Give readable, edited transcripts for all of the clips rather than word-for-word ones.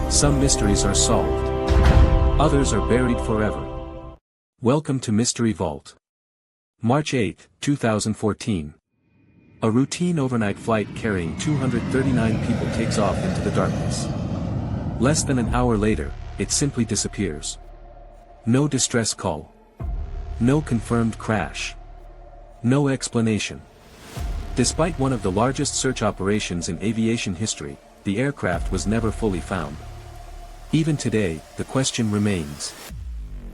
Some mysteries are solved. Others are buried forever. Welcome to Mystery Vault. March 8, 2014. A routine overnight flight carrying 239 people takes off into the darkness. Less than an hour later, it simply disappears. No distress call. No confirmed crash. No explanation. Despite one of the largest search operations in aviation history, the aircraft was never fully found. Even today, the question remains.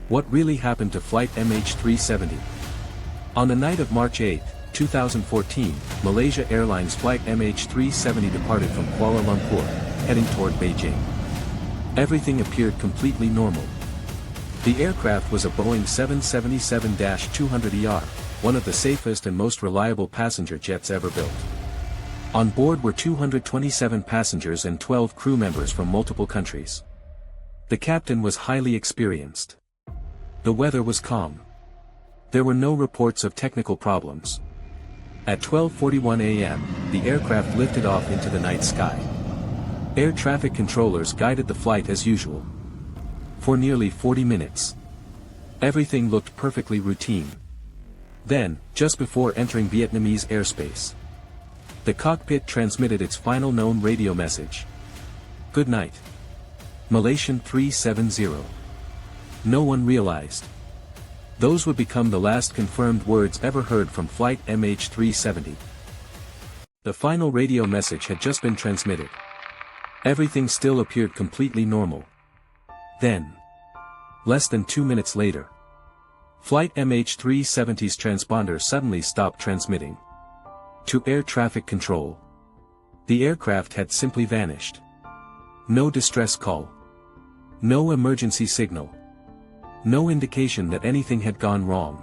What really happened to Flight MH370? On the night of March 8, 2014, Malaysia Airlines Flight MH370 departed from Kuala Lumpur, heading toward Beijing. Everything appeared completely normal. The aircraft was a Boeing 777-200ER, one of the safest and most reliable passenger jets ever built. On board were 227 passengers and 12 crew members from multiple countries. The captain was highly experienced. The weather was calm. There were no reports of technical problems. At 12:41 a.m., the aircraft lifted off into the night sky. Air traffic controllers guided the flight as usual. For nearly 40 minutes. Everything looked perfectly routine. Then, just before entering Vietnamese airspace, the cockpit transmitted its final known radio message. Good night. Malaysian 370. No one realized. Those would become the last confirmed words ever heard from Flight MH370. The final radio message had just been transmitted. Everything still appeared completely normal. Then, less than 2 minutes later, Flight MH370's transponder suddenly stopped transmitting. To air traffic control. The aircraft had simply vanished. No distress call. No emergency signal. No indication that anything had gone wrong.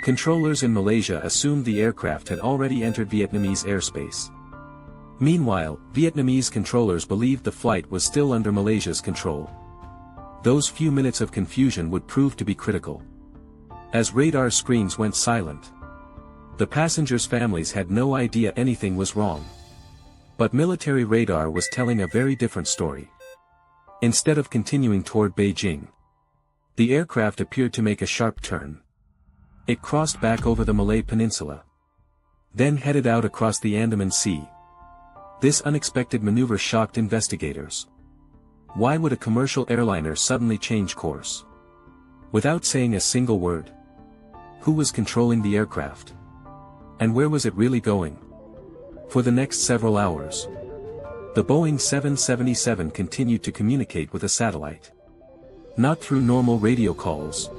Controllers in Malaysia assumed the aircraft had already entered Vietnamese airspace. Meanwhile, Vietnamese controllers believed the flight was still under Malaysia's control. Those few minutes of confusion would prove to be critical. As radar screens went silent, the passengers' families had no idea anything was wrong. But military radar was telling a very different story. Instead of continuing toward Beijing, the aircraft appeared to make a sharp turn. It crossed back over the Malay Peninsula, then headed out across the Andaman Sea. This unexpected maneuver shocked investigators. Why would a commercial airliner suddenly change course? Without saying a single word. Who was controlling the aircraft? And where was it really going? For the next several hours, the Boeing 777 continued to communicate with a satellite. Not through normal radio calls,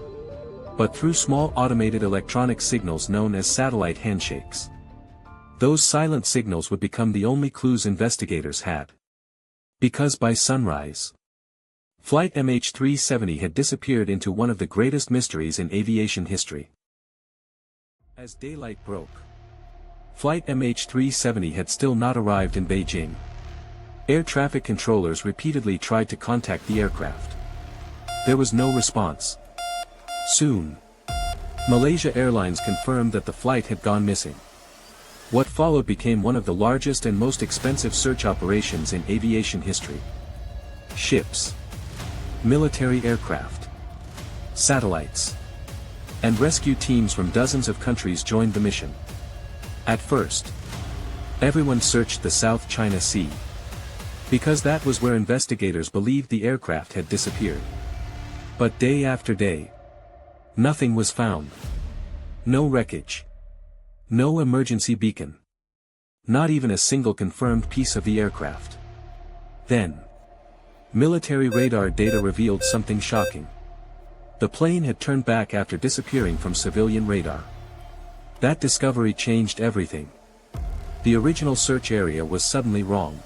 but through small automated electronic signals known as satellite handshakes. Those silent signals would become the only clues investigators had. Because by sunrise, Flight MH370 had disappeared into one of the greatest mysteries in aviation history. As daylight broke, Flight MH370 had still not arrived in Beijing. Air traffic controllers repeatedly tried to contact the aircraft. There was no response. Soon, Malaysia Airlines confirmed that the flight had gone missing. What followed became one of the largest and most expensive search operations in aviation history. Ships, military aircraft, satellites, and rescue teams from dozens of countries joined the mission. At first, everyone searched the South China Sea, because that was where investigators believed the aircraft had disappeared. But day after day, nothing was found. No wreckage. No emergency beacon. Not even a single confirmed piece of the aircraft. Then, military radar data revealed something shocking. The plane had turned back after disappearing from civilian radar. That discovery changed everything. The original search area was suddenly wrong.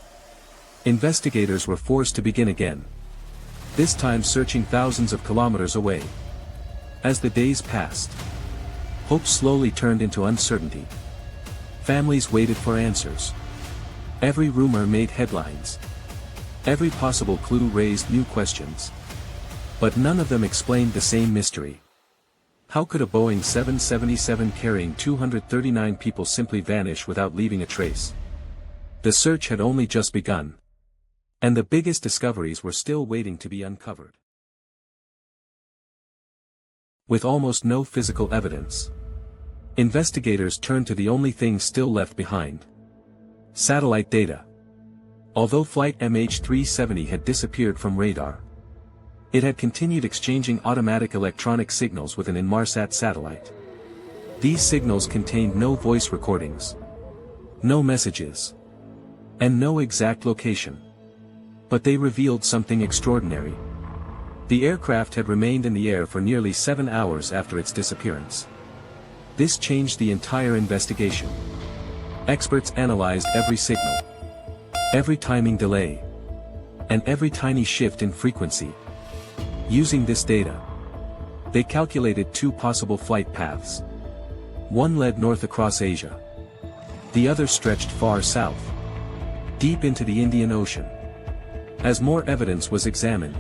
Investigators were forced to begin again. This time searching thousands of kilometers away. As the days passed, hope slowly turned into uncertainty. Families waited for answers. Every rumor made headlines. Every possible clue raised new questions. But none of them explained the same mystery. How could a Boeing 777 carrying 239 people simply vanish without leaving a trace? The search had only just begun. And the biggest discoveries were still waiting to be uncovered. With almost no physical evidence, investigators turned to the only thing still left behind: satellite data. Although Flight MH370 had disappeared from radar, it had continued exchanging automatic electronic signals with an Inmarsat satellite. These signals contained no voice recordings, no messages, and no exact location. But they revealed something extraordinary. The aircraft had remained in the air for nearly 7 hours after its disappearance. This changed the entire investigation. Experts analyzed every signal, every timing delay, and every tiny shift in frequency. Using this data, they calculated 2 possible flight paths. One led north across Asia. The other stretched far south, deep into the Indian Ocean. As more evidence was examined,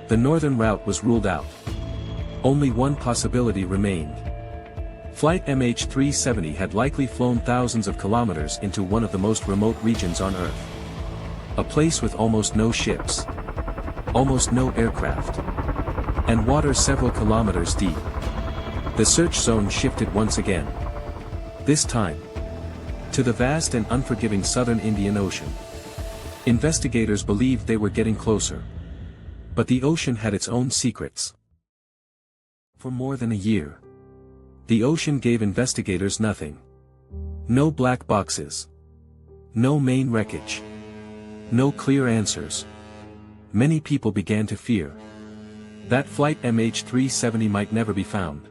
the northern route was ruled out. Only one possibility remained. Flight MH370 had likely flown thousands of kilometers into one of the most remote regions on Earth. A place with almost no ships, almost no aircraft, and water several kilometers deep. The search zone shifted once again. This time, to the vast and unforgiving southern Indian Ocean. Investigators believed they were getting closer. But the ocean had its own secrets. For more than a year, the ocean gave investigators nothing. No black boxes. No main wreckage. No clear answers. Many people began to fear that Flight MH370 might never be found.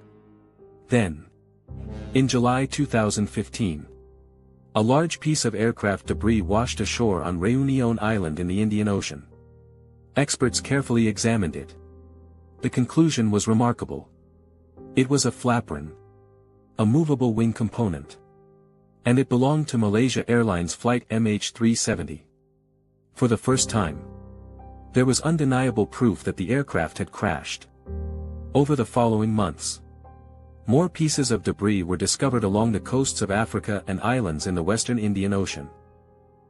Then, in July 2015, a large piece of aircraft debris washed ashore on Réunion Island in the Indian Ocean. Experts carefully examined it. The conclusion was remarkable. It was a flaperon, a movable wing component, and it belonged to Malaysia Airlines Flight MH370. For the first time, there was undeniable proof that the aircraft had crashed. Over the following months, more pieces of debris were discovered along the coasts of Africa and islands in the western Indian Ocean.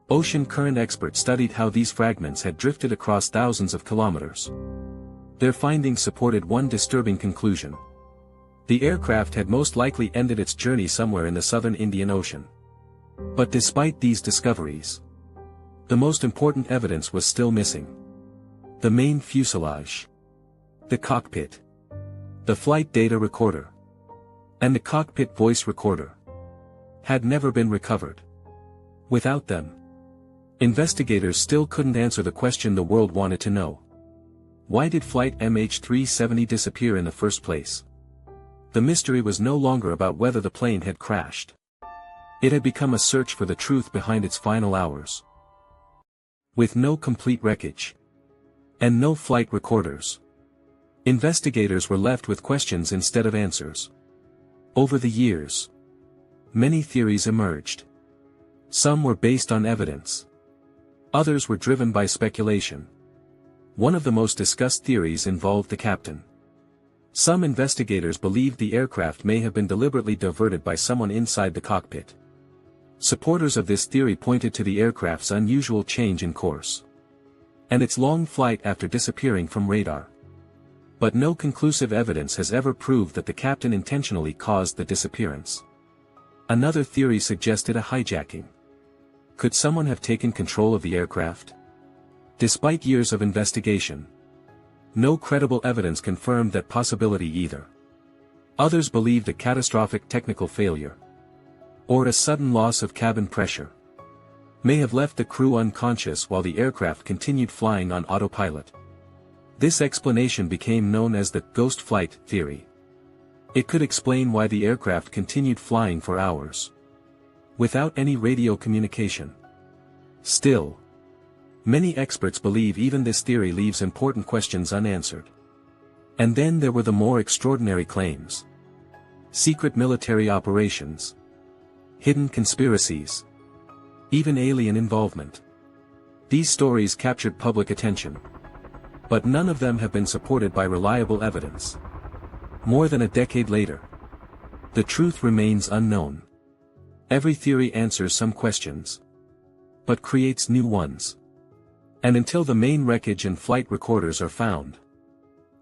Ocean current experts studied how these fragments had drifted across thousands of kilometers. Their findings supported one disturbing conclusion. The aircraft had most likely ended its journey somewhere in the southern Indian Ocean. But despite these discoveries, the most important evidence was still missing. The main fuselage, the cockpit, the flight data recorder, and the cockpit voice recorder had never been recovered. Without them, investigators still couldn't answer the question the world wanted to know. Why did Flight MH370 disappear in the first place? The mystery was no longer about whether the plane had crashed. It had become a search for the truth behind its final hours. With no complete wreckage, and no flight recorders, investigators were left with questions instead of answers. Over the years, many theories emerged. Some were based on evidence. Others were driven by speculation. One of the most discussed theories involved the captain. Some investigators believed the aircraft may have been deliberately diverted by someone inside the cockpit. Supporters of this theory pointed to the aircraft's unusual change in course, and its long flight after disappearing from radar. But no conclusive evidence has ever proved that the captain intentionally caused the disappearance. Another theory suggested a hijacking. Could someone have taken control of the aircraft? Despite years of investigation, no credible evidence confirmed that possibility either. Others believed a catastrophic technical failure, or a sudden loss of cabin pressure, may have left the crew unconscious while the aircraft continued flying on autopilot. This explanation became known as the ghost flight theory. It could explain why the aircraft continued flying for hours, without any radio communication. Still, many experts believe even this theory leaves important questions unanswered. And then there were the more extraordinary claims. Secret military operations, hidden conspiracies, even alien involvement. These stories captured public attention, but none of them have been supported by reliable evidence. More than a decade later, the truth remains unknown. Every theory answers some questions, but creates new ones. And until the main wreckage and flight recorders are found,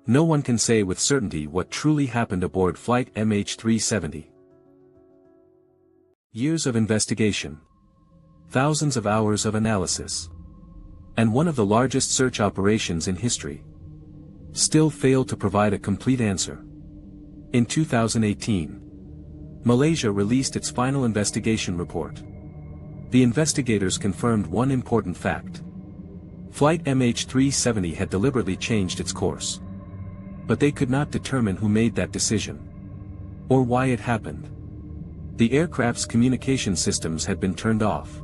no one can say with certainty what truly happened aboard Flight MH370. Years of investigation, thousands of hours of analysis, and one of the largest search operations in history still failed to provide a complete answer. In 2018, Malaysia released its final investigation report. The investigators confirmed one important fact. Flight MH370 had deliberately changed its course. But they could not determine who made that decision, or why it happened. The aircraft's communication systems had been turned off.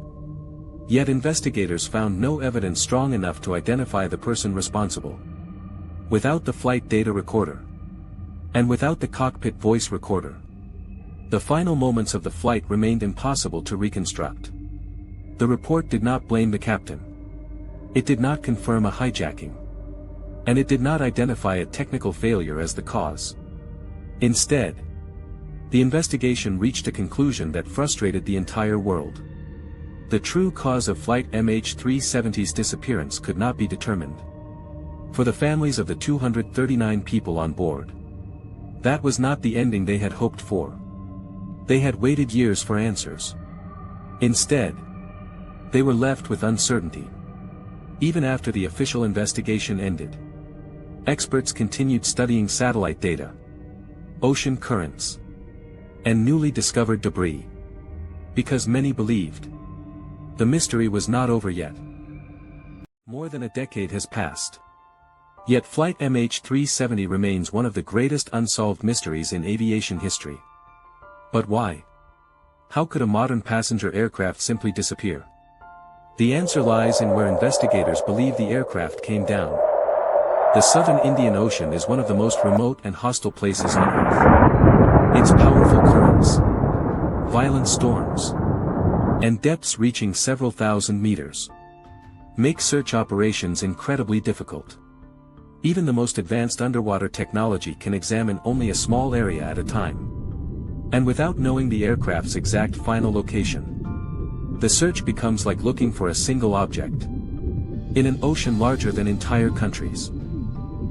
Yet investigators found no evidence strong enough to identify the person responsible. Without the flight data recorder, and without the cockpit voice recorder, the final moments of the flight remained impossible to reconstruct. The report did not blame the captain. It did not confirm a hijacking. And it did not identify a technical failure as the cause. Instead, the investigation reached a conclusion that frustrated the entire world. The true cause of Flight MH370's disappearance could not be determined. For the families of the 239 people on board, that was not the ending they had hoped for. They had waited years for answers. Instead, they were left with uncertainty. Even after the official investigation ended, experts continued studying satellite data, ocean currents, and newly discovered debris. Because many believed the mystery was not over yet. More than a decade has passed. Yet Flight MH370 remains one of the greatest unsolved mysteries in aviation history. But why? How could a modern passenger aircraft simply disappear? The answer lies in where investigators believe the aircraft came down. The southern Indian Ocean is one of the most remote and hostile places on Earth. Its powerful currents, violent storms, and depths reaching several thousand meters make search operations incredibly difficult. Even the most advanced underwater technology can examine only a small area at a time. And without knowing the aircraft's exact final location, the search becomes like looking for a single object in an ocean larger than entire countries.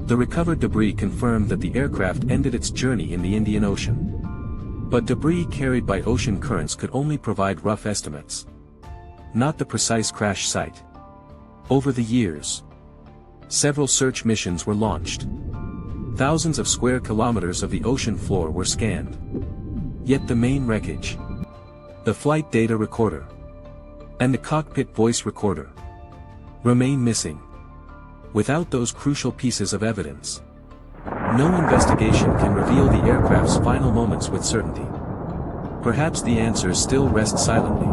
The recovered debris confirmed that the aircraft ended its journey in the Indian Ocean. But debris carried by ocean currents could only provide rough estimates, not the precise crash site. Over the years, several search missions were launched. Thousands of square kilometers of the ocean floor were scanned. Yet the main wreckage, the flight data recorder, and the cockpit voice recorder remain missing. Without those crucial pieces of evidence, no investigation can reveal the aircraft's final moments with certainty. Perhaps the answers still rest silently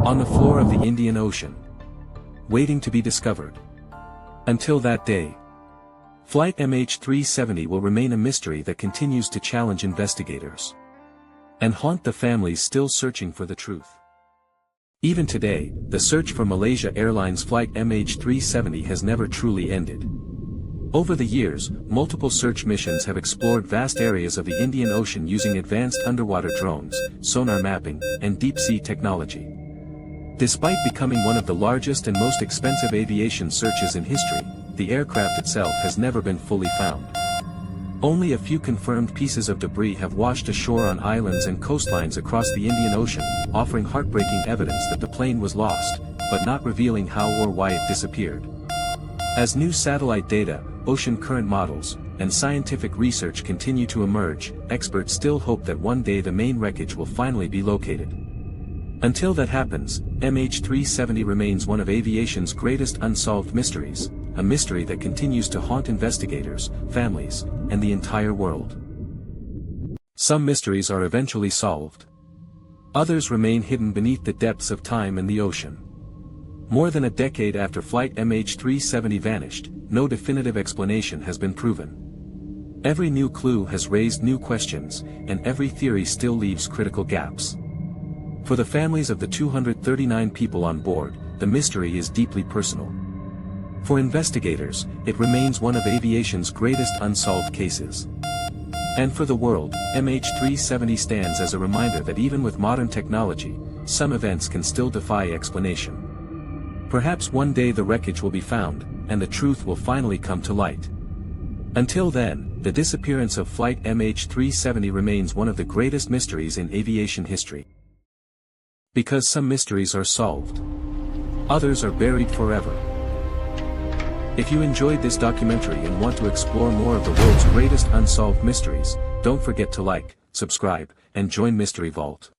on the floor of the Indian Ocean, waiting to be discovered. Until that day, Flight MH370 will remain a mystery that continues to challenge investigators and haunt the families still searching for the truth. Even today, the search for Malaysia Airlines Flight MH370 has never truly ended. Over the years, multiple search missions have explored vast areas of the Indian Ocean using advanced underwater drones, sonar mapping, and deep-sea technology. Despite becoming one of the largest and most expensive aviation searches in history, the aircraft itself has never been fully found. Only a few confirmed pieces of debris have washed ashore on islands and coastlines across the Indian Ocean, offering heartbreaking evidence that the plane was lost, but not revealing how or why it disappeared. As new satellite data, ocean current models, and scientific research continue to emerge, experts still hope that one day the main wreckage will finally be located. Until that happens, MH370 remains one of aviation's greatest unsolved mysteries, a mystery that continues to haunt investigators, families, and the entire world. Some mysteries are eventually solved. Others remain hidden beneath the depths of time and the ocean. More than a decade after Flight MH370 vanished, no definitive explanation has been proven. Every new clue has raised new questions, and every theory still leaves critical gaps. For the families of the 239 people on board, the mystery is deeply personal. For investigators, it remains one of aviation's greatest unsolved cases. And for the world, MH370 stands as a reminder that even with modern technology, some events can still defy explanation. Perhaps one day the wreckage will be found, and the truth will finally come to light. Until then, the disappearance of Flight MH370 remains one of the greatest mysteries in aviation history. Because some mysteries are solved, others are buried forever. If you enjoyed this documentary and want to explore more of the world's greatest unsolved mysteries, don't forget to like, subscribe, and join Mystery Vault.